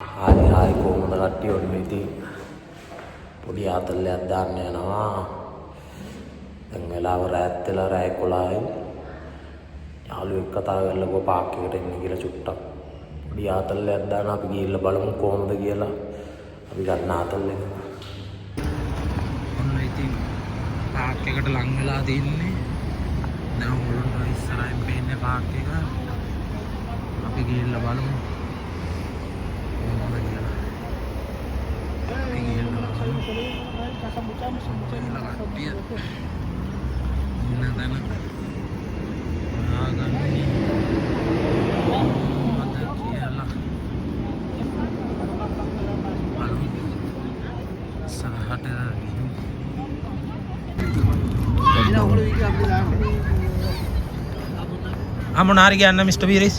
Hi කොහොමද කට්ටිය ඔන්න ඉතින් පොඩි ආතල්ලයක් දාන්න යනවා. දැන් වෙලාව රැත් වෙලා රෑ 11යි. යාළුවෙක් කතා කරලා ගෝ පාක් එකට එන්න කියලා චුට්ටක් පොඩි ආතල්ලයක් දාන්න අපි ගිහිල්ලා බලමු කොහොමද කියලා. අපි ගන්න ආතල්ලෙක. ඔන්න ඉතින් පාක් එකට ලං වෙලා තින්නේ. දැන් ඔයගොල්ලෝ ඉස්සරහින් පේන්නේ පාක් එක. අපි ගිහිල්ලා බලමු. මොනාරි කියන්න මිස්ටර් වීරිස්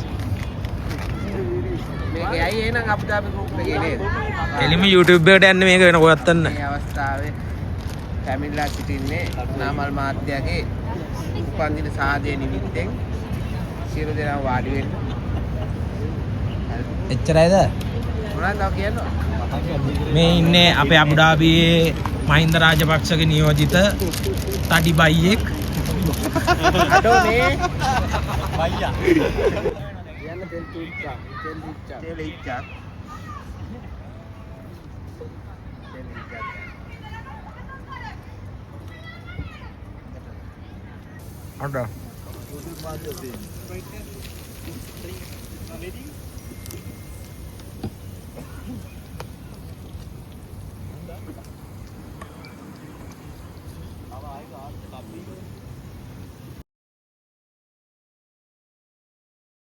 මේක ඇයි එහෙනම් අපිට අපි ගෲප් එකේ නේද? එලිම YouTube එකට යන්න මේක වෙන කොහෙවත් යන්න. මේ අවස්ථාවේ පැමිණලා සිටින්නේ නාමල් මහත්තයාගේ උපන්දින සාදය නිමිත්තෙන් සියලු දෙනා වාඩි වෙන්න. එච්චරයිද? මොනවද තව කියන්න? මේ ඉන්නේ අපේ අබුඩාබියේ මහින්ද රාජපක්ෂගේ නියෝජිත තඩි බයියෙක්. අඩෝ මේ බයියා යන්න තෙල් ඉච්චා තෙල් ඉච්චා අඩෝ YouTube මාධ්‍ය තියෙනවා.